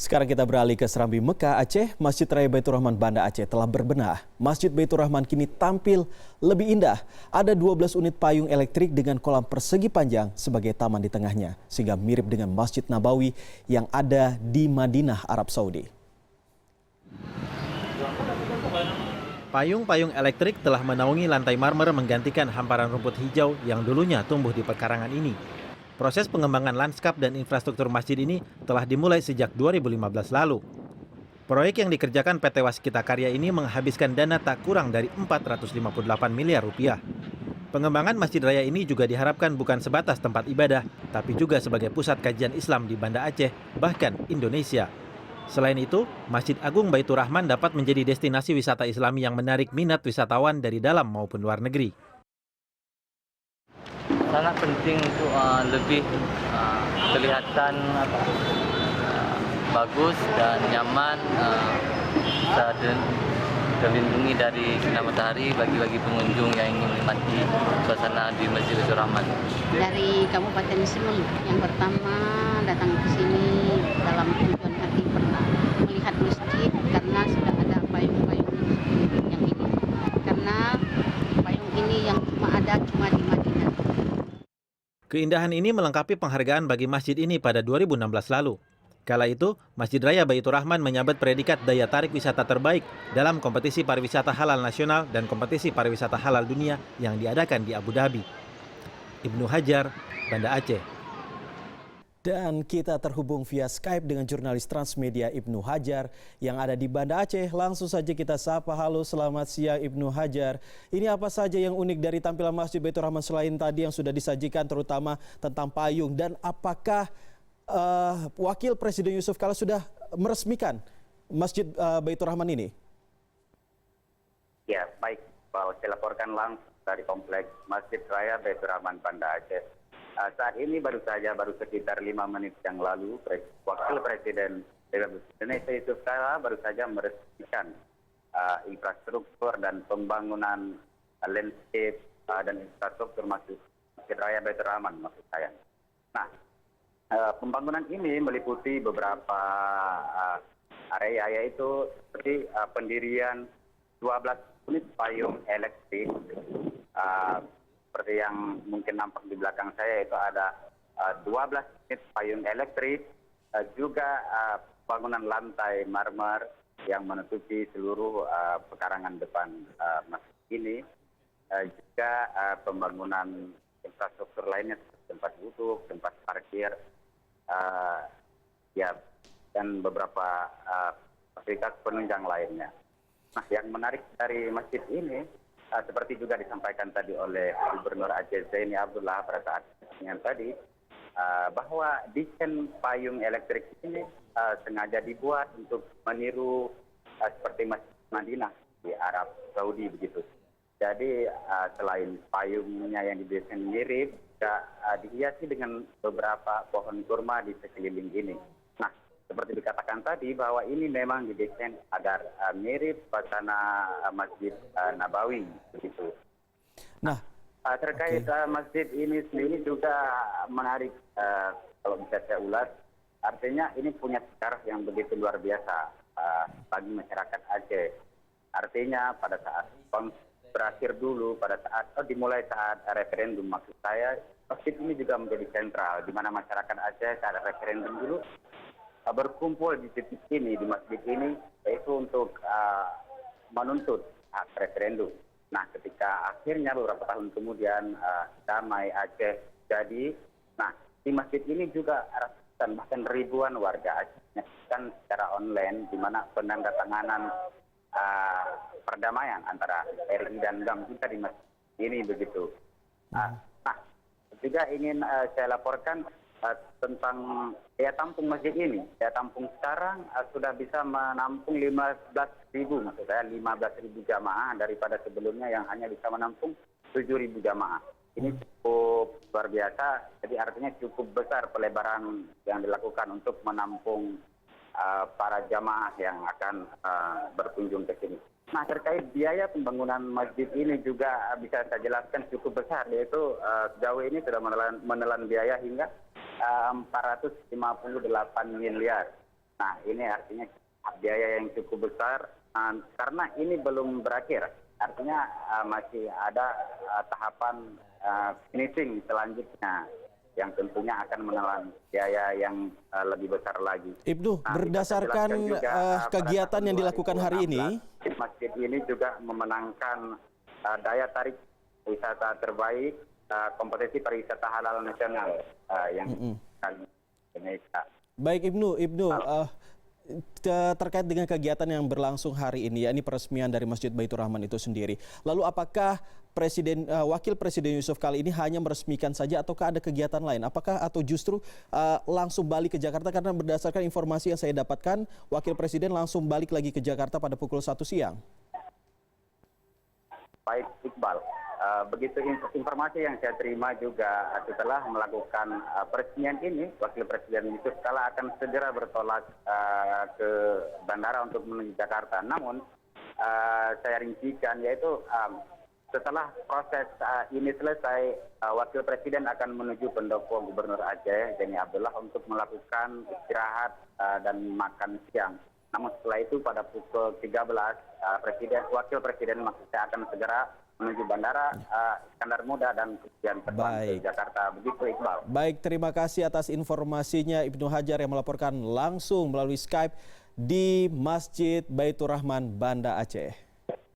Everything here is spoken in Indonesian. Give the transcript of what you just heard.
Sekarang kita beralih ke Serambi Mekah, Aceh. Masjid Raya Baitur Rahman Banda Aceh telah berbenah. Masjid Baitur Rahman kini tampil lebih indah. Ada 12 unit payung elektrik dengan kolam persegi panjang sebagai taman di tengahnya, sehingga mirip dengan Masjid Nabawi yang ada di Madinah, Arab Saudi. Payung-payung elektrik telah menaungi lantai marmer menggantikan hamparan rumput hijau yang dulunya tumbuh di pekarangan ini. Proses pengembangan lanskap dan infrastruktur masjid ini telah dimulai sejak 2015 lalu. Proyek yang dikerjakan PT Waskita Karya ini menghabiskan dana tak kurang dari 458 miliar rupiah. Pengembangan Masjid Raya ini juga diharapkan bukan sebatas tempat ibadah, tapi juga sebagai pusat kajian Islam di Banda Aceh, bahkan Indonesia. Selain itu, Masjid Agung Baitur Rahman dapat menjadi destinasi wisata Islami yang menarik minat wisatawan dari dalam maupun luar negeri. Sangat penting untuk lebih kelihatan bagus dan nyaman, bisa terlindungi dari sinar matahari bagi pengunjung yang ingin menikmati suasana di Masjid Baitur Rahman. Dari Kabupaten Sulu yang pertama datang ke sini dalam tujuan hati pernah melihat masjid karena sudah ada payung-payung yang ini. Karena payung ini yang cuma di Madinah. Keindahan ini melengkapi penghargaan bagi masjid ini pada 2016 lalu. Kala itu, Masjid Raya Baitur Rahman menyabet predikat daya tarik wisata terbaik dalam kompetisi pariwisata halal nasional dan kompetisi pariwisata halal dunia yang diadakan di Abu Dhabi. Ibnu Hajar, Banda Aceh. Dan kita terhubung via Skype dengan jurnalis Transmedia Ibnu Hajar yang ada di Banda Aceh. Langsung saja kita sapa. Halo, selamat siang Ibnu Hajar. Ini apa saja yang unik dari tampilan Masjid Baitur Rahman selain tadi yang sudah disajikan, terutama tentang payung? Dan apakah Wakil Presiden Yusuf Kala sudah meresmikan Masjid Baitur Rahman ini? Ya, baik. Saya laporkan langsung dari Kompleks Masjid Raya Baitur Rahman Banda Aceh. Saat ini baru sekitar 5 menit yang lalu, Wakil Presiden Republik Indonesia Yusuf Kala baru saja meresmikan infrastruktur dan pembangunan landscape dan infrastruktur Masjid Raya Baitur Rahman, maksud saya. Nah, pembangunan ini meliputi beberapa area, yaitu seperti pendirian 12 unit payung elektrik. Seperti yang mungkin nampak di belakang saya, itu ada 12 unit payung elektrik, juga bangunan lantai marmer yang menutupi seluruh pekarangan depan masjid ini, juga pembangunan infrastruktur lainnya seperti tempat duduk, tempat parkir, dan beberapa fasilitas penunjang lainnya. Nah, yang menarik dari masjid ini, seperti juga disampaikan tadi oleh Gubernur Aceh Zaini Abdullah pada saat yang tadi, bahwa desain payung elektrik ini sengaja dibuat untuk meniru seperti Masjid Madinah di Arab Saudi begitu. Jadi selain payungnya yang didesain mirip, dihiasi dengan beberapa pohon kurma di sekeliling ini. Nah, seperti dikatakan tadi bahwa ini memang didesain agar mirip suasana Masjid Nabawi begitu. Nah, terkait masjid ini sendiri juga menarik, kalau bisa saya ulas, artinya ini punya sejarah yang begitu luar biasa bagi masyarakat Aceh. Artinya pada saat berakhir dulu, dimulai saat referendum, maksud saya masjid ini juga menjadi sentral di mana masyarakat Aceh saat referendum dulu berkumpul di titik ini, di masjid ini, yaitu untuk menuntut hak referendum. Nah, ketika akhirnya beberapa tahun kemudian damai Aceh jadi, nah di masjid ini juga ratusan bahkan ribuan warga Aceh menyaksikan secara online, di mana penandatanganan perdamaian antara RI dan GAM juga di masjid ini begitu. Nah, juga ingin saya laporkan tentang daya tampung masjid ini. Daya tampung sekarang sudah bisa menampung 15.000, maksud saya 15.000 jamaah daripada sebelumnya yang hanya bisa menampung 7.000 jamaah. Ini cukup luar biasa, jadi artinya cukup besar pelebaran yang dilakukan untuk menampung para jamaah yang akan berkunjung ke sini. Nah, terkait biaya pembangunan masjid ini juga bisa saya jelaskan cukup besar, yaitu sejauh ini sudah menelan biaya hingga 458 miliar. Nah, ini artinya biaya yang cukup besar karena ini belum berakhir. Artinya masih ada tahapan finishing selanjutnya yang tentunya akan menelan biaya yang lebih besar lagi. Ibnu, Nah, berdasarkan bisa dijelaskan juga, kegiatan pada yang tahun dilakukan hari ini, 2016, masjid ini juga memenangkan daya tarik wisata terbaik kompetisi pariwisata halal nasional yang Indonesia. baik Ibnu, terkait dengan kegiatan yang berlangsung hari ini, yakni peresmian dari Masjid Baitur Rahman itu sendiri. Lalu apakah Wakil Presiden Yusuf kali ini hanya meresmikan saja ataukah ada kegiatan lain? Apakah atau justru langsung balik ke Jakarta? Karena berdasarkan informasi yang saya dapatkan, Wakil Presiden langsung balik lagi ke Jakarta pada pukul 1 siang. Baik Iqbal, begitu informasi yang saya terima juga setelah melakukan peresmian ini, Wakil Presiden Yusuf Kala akan segera bertolak ke bandara untuk menuju Jakarta. Namun saya rincikan yaitu setelah proses ini selesai, Wakil Presiden akan menuju pendopo Gubernur Aceh Zeni Abdullah untuk melakukan istirahat dan makan siang. Namun setelah itu pada pukul 13, Wakil Presiden maksudnya akan segera menuju bandara Iskandar Muda dan kemudian terbang ke Jakarta. Begitu Iqbal. Baik, terima kasih atas informasinya Ibnu Hajar yang melaporkan langsung melalui Skype di Masjid Baitur Rahman, Banda Aceh.